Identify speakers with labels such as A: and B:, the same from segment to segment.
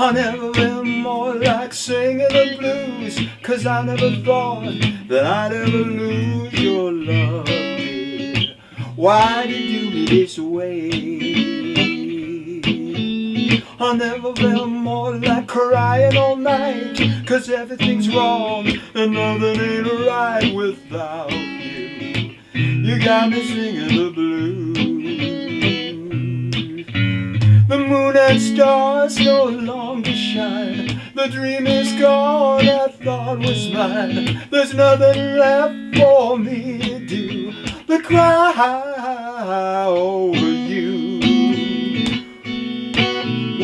A: I never been more like singing the blues, 'cause I never thought that I'd ever lose your love, dear. Why did you do me this way? I never been more like crying all night, 'cause everything's wrong and nothing ain't right without you. You got me singing the blues. The moon and stars no longer shine. The dream is gone I thought was mine. There's nothing left for me to do but cry over you.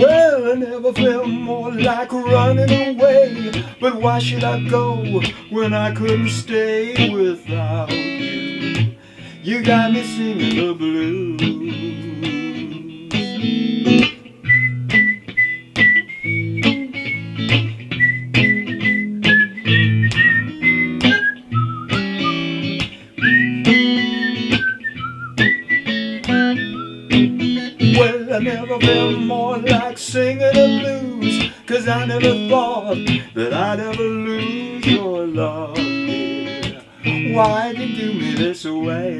A: Well, I never felt more like running away, but why should I go when I couldn't stay without you? You got me singing the blues. Well, I never felt more like singing the blues, 'cause I never thought that I'd ever lose your love, dear. Why did you do me this way?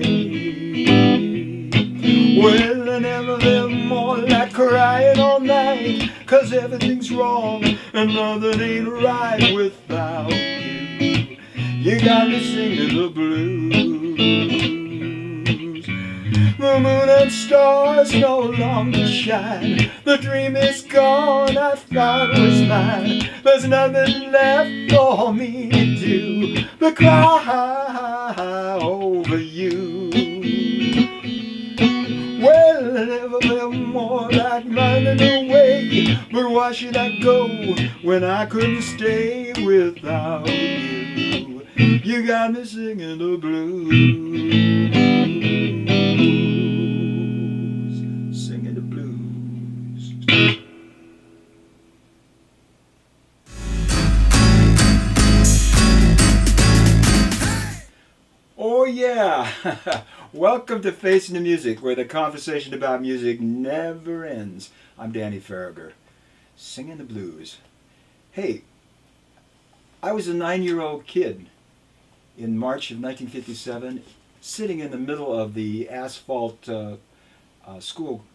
A: Well, I never felt more like crying all night, 'cause everything's wrong and nothing ain't right without you. You got me singing the blues. The moon and stars no longer shine. The dream is gone I thought was mine. There's nothing left for me to do but cry over you. Well, I never felt more like running away, but why should I go when I couldn't stay without you? You got me singing the blues. Singing the blues. Oh yeah! Welcome to Facing the Music, where the conversation about music never ends. I'm Danny Farragher, singing the blues. Hey, I was a 9-year-old kid in March of 1957, sitting in the middle of the asphalt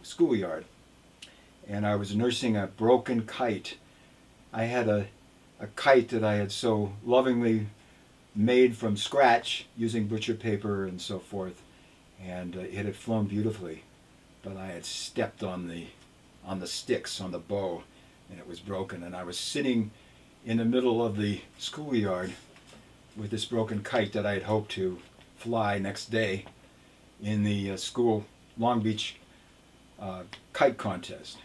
A: schoolyard, and I was nursing a broken kite. I had a kite that I had so lovingly made from scratch using butcher paper and so forth, and it had flown beautifully, but I had stepped on the sticks on the bow, and it was broken. And I was sitting in the middle of the schoolyard with this broken kite that I had hoped to fly next day in the school Long Beach kite contest.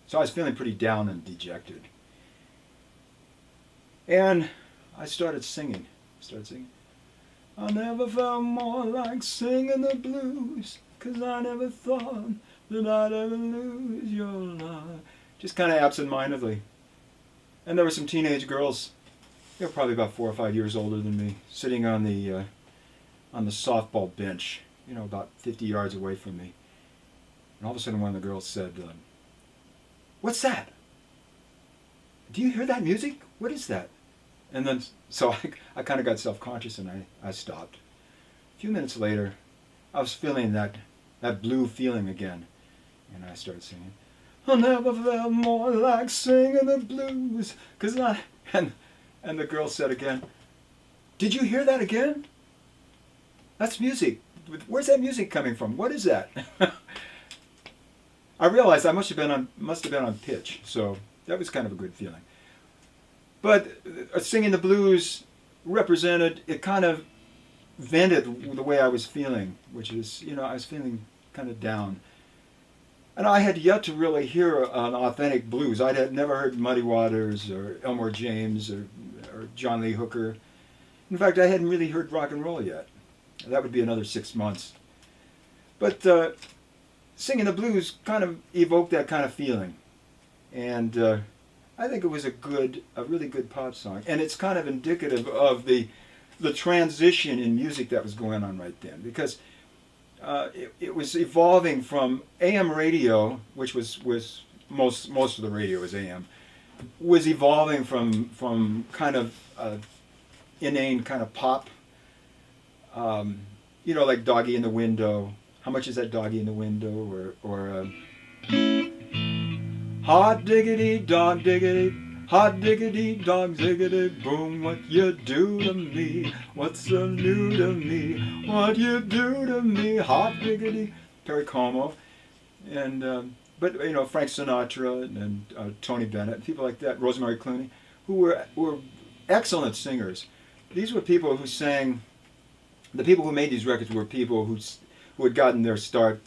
A: So I was feeling pretty down and dejected, and I started singing. I never felt more like singing the blues, 'cause I never thought that I'd ever lose your love. Just kind of absent-mindedly. And there were some teenage girls, they were probably about 4 or 5 years older than me, sitting on the softball bench, about 50 yards away from me. And all of a sudden one of the girls said, "What's that? Do you hear that music? What is that?" And then, so I kind of got self-conscious, and I stopped. A few minutes later, I was feeling that blue feeling again, and I started singing. I never felt more like singing the blues, 'cause and the girl said again, "Did you hear that again? That's music. Where's that music coming from? What is that?" I realized I must have been on pitch, so that was kind of a good feeling. But singing the blues represented, it kind of vented the way I was feeling, which is, I was feeling kind of down. And I had yet to really hear an authentic blues. I had never heard Muddy Waters or Elmore James or John Lee Hooker. In fact, I hadn't really heard rock and roll yet. That would be another 6 months. But singing the blues kind of evoked that kind of feeling. And I think it was a really good pop song, and it's kind of indicative of the transition in music that was going on right then, because it was evolving from AM radio, which was most of the radio was AM, was evolving from kind of inane kind of pop, like Doggy in the Window. How much is that Doggy in the Window? Or hot diggity dog diggity, hot diggity dog ziggity boom, what you do to me, what's so new to me, what you do to me, hot diggity. Perry Como, and but Frank Sinatra and Tony Bennett, people like that, Rosemary Clooney, who were excellent singers. These were people who sang. The people who made these records were people who had gotten their start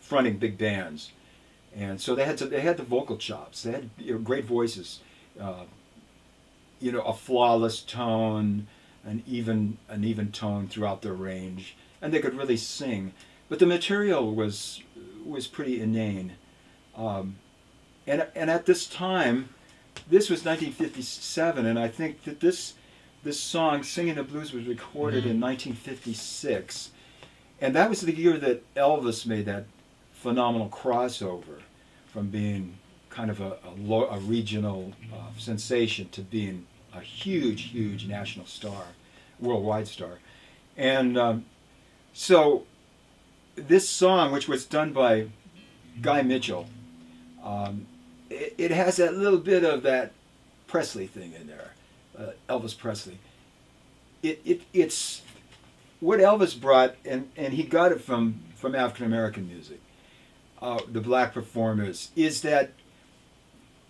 A: fronting big bands, and so they had the vocal chops. They had great voices, a flawless tone, an even tone throughout their range, and they could really sing. But the material was pretty inane, and at this time, this was 1957, and I think that this song, Singing the Blues, was recorded in 1956. And that was the year that Elvis made that phenomenal crossover from being kind of a regional sensation to being a huge national star, worldwide star. And so this song, which was done by Guy Mitchell, it has that little bit of that Presley thing in there. Elvis Presley. It's what Elvis brought, and he got it from African American music. The black performers is that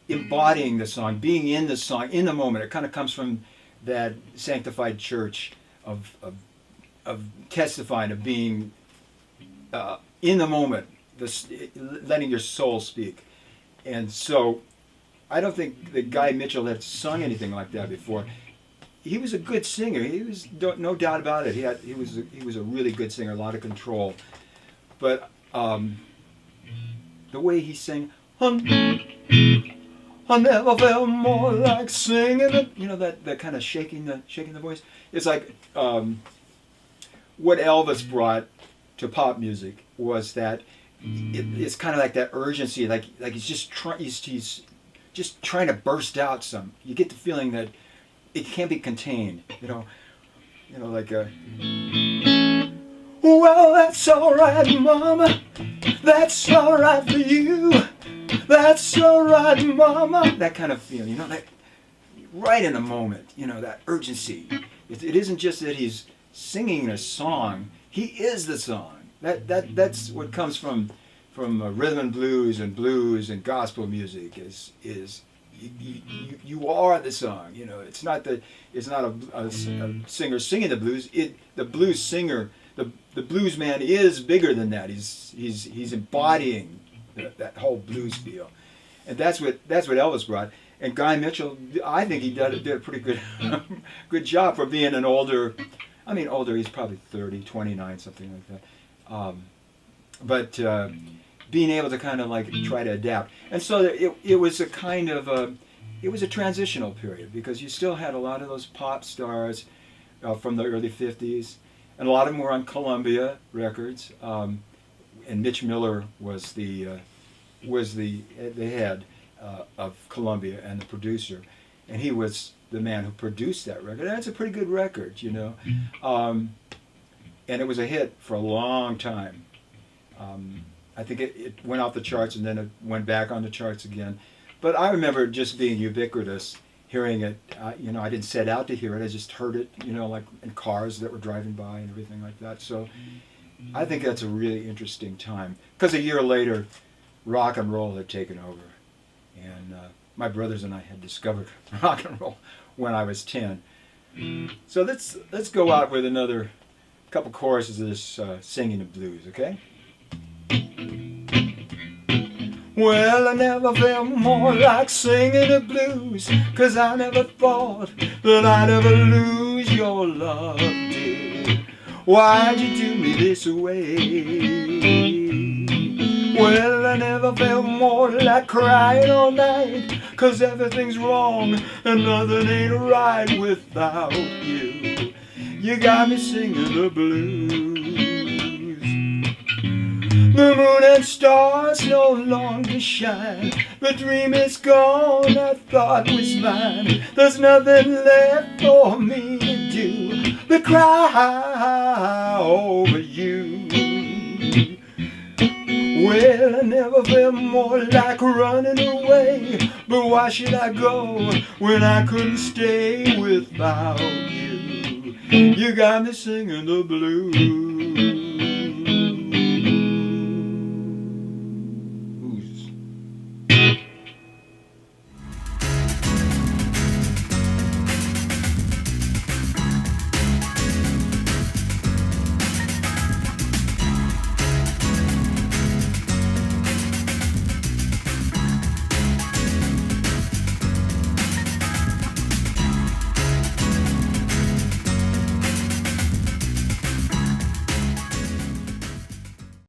A: embodying the song, being in the song, in the moment. It kind of comes from that sanctified church of testifying, of being in the moment, letting your soul speak. And so I don't think that Guy Mitchell had sung anything like that before. He was a good singer. He was no doubt about it. He was a really good singer, a lot of control. But the way he sang, I never felt more like singing. That kind of shaking the voice. It's like what Elvis brought to pop music was that it's kind of like that urgency, like he's just trying to burst out some. You get the feeling that it can't be contained, like well, that's all right, Mama. That's all right for you. That's all right, Mama. That kind of feeling, that right in the moment, that urgency. It isn't just that he's singing a song; he is the song. That's what comes from rhythm and blues and gospel music is you are the song. It's not a singer singing the blues. The blues singer, the blues man is bigger than that. He's embodying that whole blues feel, and that's what Elvis brought. And Guy Mitchell, I think he did a pretty good job for being an older. I mean, older. He's probably 30, 29, something like that. But being able to kind of like try to adapt, and so it was a kind of it was a transitional period because you still had a lot of those pop stars from the early '50s, and a lot of them were on Columbia Records, and Mitch Miller was the head of Columbia and the producer, and he was the man who produced that record. And it's a pretty good record, and it was a hit for a long time. I think it went off the charts and then it went back on the charts again. But I remember just being ubiquitous, hearing it. I didn't set out to hear it. I just heard it, like in cars that were driving by and everything like that. So I think that's a really interesting time. Because a year later, rock and roll had taken over. And my brothers and I had discovered rock and roll when I was 10. So let's go out with another couple choruses of this Singing the Blues, okay? Well, I never felt more like singing the blues, 'cause I never thought that I'd ever lose your love, dear. Why'd you do me this way? Well, I never felt more like crying all night, 'cause everything's wrong and nothing ain't right without you. You got me singing the blues. The moon and stars no longer shine. The dream is gone, I thought was mine. There's nothing left for me to do but cry over you. Well, I never felt more like running away, but why should I go when I couldn't stay without you? You got me singing the blues.